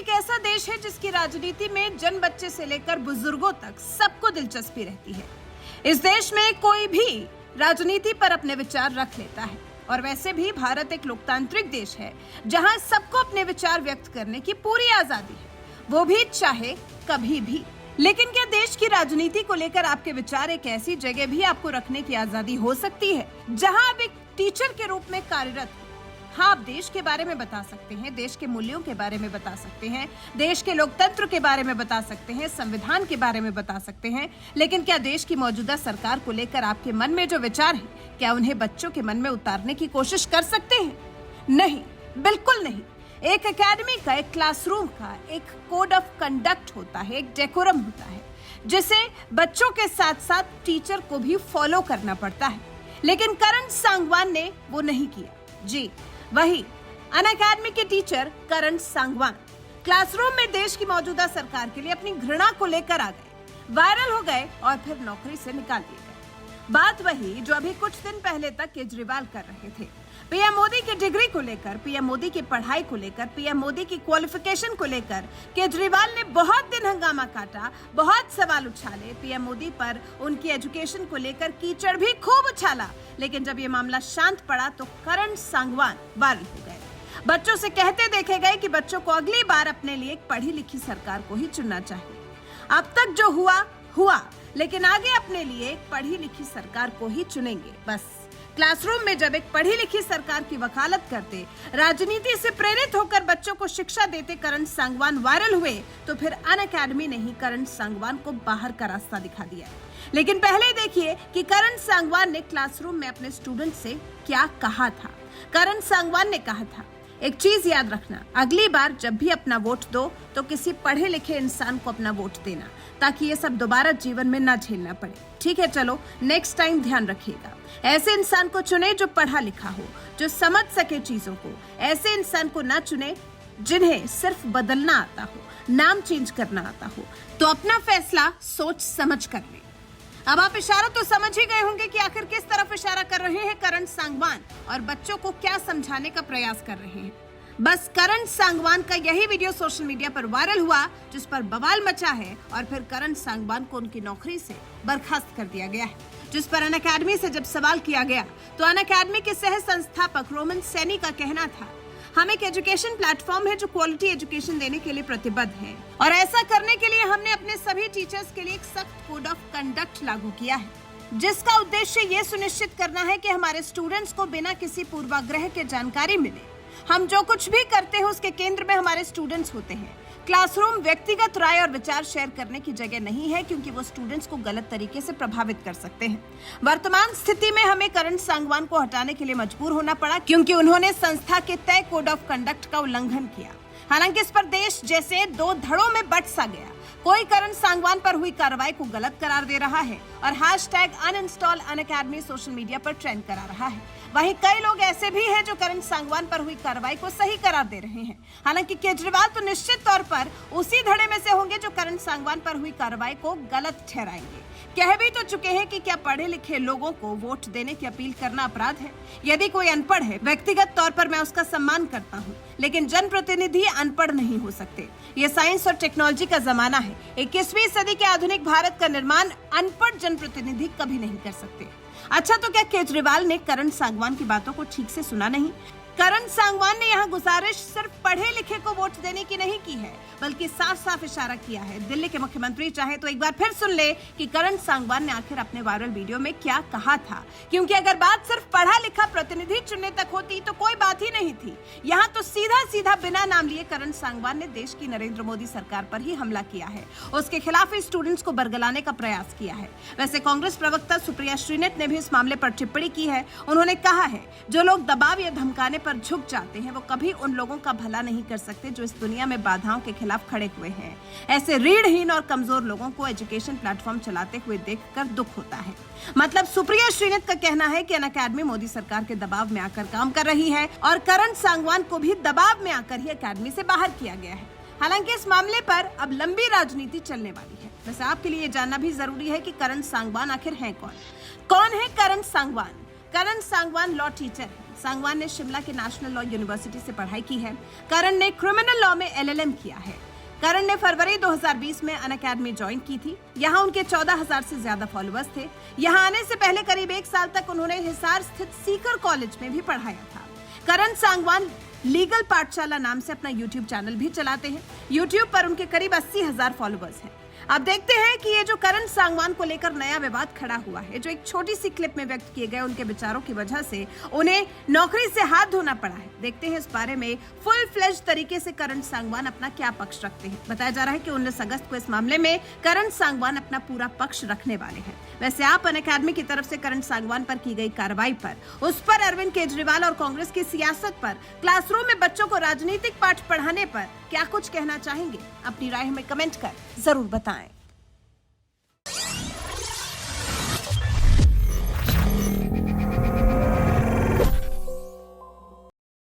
एक ऐसा देश है जिसकी राजनीति में जन बच्चे से लेकर बुजुर्गों तक सबको दिलचस्पी रहती है। इस देश में कोई भी राजनीति पर अपने विचार रख लेता है और वैसे भी भारत एक लोकतांत्रिक देश है जहां सबको अपने विचार व्यक्त करने की पूरी आजादी है, वो भी चाहे कभी भी। लेकिन क्या देश की राजनीति को लेकर आपके विचार एक ऐसी जगह भी आपको रखने की आजादी हो सकती है जहां आप एक टीचर के रूप में कार्यरत हो? हाँ, आप देश के बारे में बता सकते हैं, देश के मूल्यों के बारे में बता सकते हैं, देश के लोकतंत्र के बारे में बता सकते हैं, संविधान के बारे में बता सकते हैं, लेकिन क्या देश की मौजूदा सरकार को लेकर आपके मन में जो विचार हैं, क्या उन्हें बच्चों के मन में उतारने की कोशिश कर सकते हैं? नहीं, बिल्कुल नहीं। एक एकेडमी का, एक क्लासरूम का एक कोड ऑफ कंडक्ट होता है, एक डेकोरम होता है, जिसे बच्चों के साथ साथ टीचर को भी फॉलो करना पड़ता है। लेकिन करण सांगवान ने वो नहीं किया। जी वही अनअकैडमी के टीचर करण सांगवान क्लासरूम में देश की मौजूदा सरकार के लिए अपनी घृणा को लेकर आ गए, वायरल हो गए और फिर नौकरी से निकाल दिए गए। बात वही जो अभी कुछ दिन पहले तक केजरीवाल कर रहे थे। पीएम मोदी की डिग्री को लेकर, पीएम मोदी की पढ़ाई को लेकर, पीएम मोदी की क्वालिफिकेशन को लेकर केजरीवाल ने बहुत दिन हंगामा काटा, बहुत सवाल उछाले। पीएम मोदी पर उनकी एजुकेशन को लेकर कीचड़ भी खूब उछाला। लेकिन जब ये मामला शांत पड़ा तो करण सांगवान वायरल हो गए। बच्चों से कहते देखे गए कि बच्चों को अगली बार अपने लिए एक पढ़ी लिखी सरकार को ही चुनना चाहिए। अब तक जो हुआ हुआ, लेकिन आगे अपने लिए एक पढ़ी लिखी सरकार को ही चुनेंगे। बस क्लासरूम में जब एक पढ़ी लिखी सरकार की वकालत करते, राजनीति से प्रेरित होकर बच्चों को शिक्षा देते करण सांगवान वायरल हुए, तो फिर अनअकैडमी ने ही करण सांगवान को बाहर का रास्ता दिखा दिया। लेकिन पहले देखिए कि करण सांगवान ने क्लासरूम में अपने स्टूडेंट से क्या कहा था। करण सांगवान ने कहा था, एक चीज याद रखना, अगली बार जब भी अपना वोट दो तो किसी पढ़े लिखे इंसान को अपना वोट देना, ताकि ये सब दोबारा जीवन में ना झेलना पड़े। ठीक है, चलो नेक्स्ट टाइम ध्यान रखिएगा। ऐसे इंसान को चुने जो पढ़ा लिखा हो, जो समझ सके चीजों को। ऐसे इंसान को ना चुने जिन्हें सिर्फ बदलना आता हो, नाम चेंज करना आता हो। तो अपना फैसला सोच समझ कर ले। अब आप इशारा तो समझ ही गए होंगे कि आखिर किस तरफ इशारा कर रहे हैं करण सांगवान और बच्चों को क्या समझाने का प्रयास कर रहे हैं। बस करण सांगवान का यही वीडियो सोशल मीडिया पर वायरल हुआ, जिस पर बवाल मचा है और फिर करण सांगवान को उनकी नौकरी से बर्खास्त कर दिया गया है। जिस पर अनअकैडमी से जब सवाल किया गया तो अनअकैडमी के सह संस्थापक रोमन सैनी का कहना था, हम एक एजुकेशन प्लेटफॉर्म है जो क्वालिटी एजुकेशन देने के लिए प्रतिबद्ध है और ऐसा करने के लिए हमने अपने सभी टीचर्स के लिए एक सख्त कोड ऑफ कंडक्ट लागू किया है, जिसका उद्देश्य ये सुनिश्चित करना है कि हमारे स्टूडेंट्स को बिना किसी पूर्वाग्रह के जानकारी मिले। हम जो कुछ भी करते हैं उसके केंद्र में हमारे स्टूडेंट्स होते हैं। क्लासरूम व्यक्तिगत राय और विचार शेयर करने की जगह नहीं है, क्योंकि वो स्टूडेंट्स को गलत तरीके से प्रभावित कर सकते हैं। वर्तमान स्थिति में हमें करण सांगवान को हटाने के लिए मजबूर होना पड़ा, क्योंकि उन्होंने संस्था के तय कोड ऑफ कंडक्ट का उल्लंघन किया। हालांकि इस पर देश जैसे दो धड़ों में बंट सा गया। कोई करण सांगवान पर हुई कार्रवाई को गलत करार दे रहा है और hashtag uninstall Unacademy social media पर ट्रेंड करा रहा है। वहीं कई लोग ऐसे भी हैं जो करण सांगवान पर हुई कार्रवाई को सही करार दे रहे हैं। हालांकि केजरीवाल तो निश्चित तौर पर उसी धड़े में से होंगे जो करण सांगवान पर हुई कार्रवाई को गलत ठहराएंगे। कह भी तो चुके हैं कि क्या पढ़े लिखे लोगों को वोट देने की अपील करना अपराध है? यदि कोई अनपढ़ है, व्यक्तिगत तौर पर मैं उसका सम्मान करता हूँ, लेकिन जनप्रतिनिधि अनपढ़ नहीं हो सकते। ये साइंस और टेक्नोलॉजी का जमाना है। 21वीं सदी के आधुनिक भारत का निर्माण अनपढ़ जनप्रतिनिधि कभी नहीं कर सकते। अच्छा, तो क्या केजरीवाल ने करण सांगवान की बातों को ठीक से सुना नहीं? करण सांगवान ने यहाँ गुजारिश सिर्फ पढ़े लिखे को वोट देने की नहीं की है, बल्कि साफ साफ इशारा किया है। दिल्ली के मुख्यमंत्री चाहे तो एक बार फिर सुन ले कि करण सांगवान ने आखिर अपने वायरल वीडियो में क्या कहा था, क्योंकि अगर बात सिर्फ पढ़ा लिखा प्रतिनिधि चुनने तक होती तो कोई बात ही नहीं थी। यहाँ तो सीधा सीधा बिना नाम लिए करण सांगवान ने देश की नरेंद्र मोदी सरकार पर ही हमला किया है, उसके खिलाफ ही स्टूडेंट्स को बरगलाने का प्रयास किया है। वैसे कांग्रेस प्रवक्ता सुप्रिया श्रीनेत ने भी इस मामले पर टिप्पणी की है। उन्होंने कहा है, जो लोग दबाव या धमकाने पर झुक जाते हैं वो कभी उन लोगों का भला नहीं कर सकते जो इस दुनिया में बाधाओं के खिलाफ खड़े हुए हैं। ऐसे रीढ़हीन और कमजोर लोगों को एजुकेशन प्लेटफॉर्म चलाते हुए देखकर दुख होता है। मतलब सुप्रिया श्रीनेत का कहना है कि अनअकैडमी मोदी सरकार के दबाव में आकर काम कर रही है और करण सांगवान को भी दबाव में आकर ही अकेडमी से बाहर किया गया है। हालांकि इस मामले पर अब लंबी राजनीति चलने वाली है। वैसे आपके लिए जानना भी जरूरी है कि करण सांगवान आखिर है कौन है करण सांगवान? करण सांगवान लॉ टीचर है, सांगवान ने शिमला के नेशनल लॉ यूनिवर्सिटी से पढ़ाई की है। करण ने क्रिमिनल लॉ में LLM किया है। करण ने फरवरी 2020 में अनअकैडमी ज्वाइन की थी। यहाँ उनके 14,000 से ज्यादा फॉलोअर्स थे। यहाँ आने से पहले करीब 1 साल तक उन्होंने हिसार स्थित सीकर कॉलेज में भी पढ़ाया था। करण सांगवान लीगल पाठशाला नाम से अपना YouTube चैनल भी चलाते हैं। YouTube पर उनके करीब 80,000 फॉलोअर्स हैं। अब देखते हैं कि ये जो करण सांगवान को लेकर नया विवाद खड़ा हुआ है, जो एक छोटी सी क्लिप में व्यक्त किए गए उनके विचारों की वजह से उन्हें नौकरी से हाथ धोना पड़ा है। देखते हैं इस बारे में फुल फ्लेज तरीके से करण सांगवान अपना क्या पक्ष रखते हैं। बताया जा रहा है कि 19 अगस्त को इस मामले में करण सांगवान अपना पूरा पक्ष रखने वाले हैं। वैसे आप अनअकैडमी की तरफ से करण सांगवान पर की गई कार्रवाई पर, उस पर अरविंद केजरीवाल और कांग्रेस की सियासत पर, क्लासरूम में बच्चों को राजनीतिक पाठ पढ़ाने पर क्या कुछ कहना चाहेंगे? अपनी राय हमें कमेंट कर जरूर बताएं।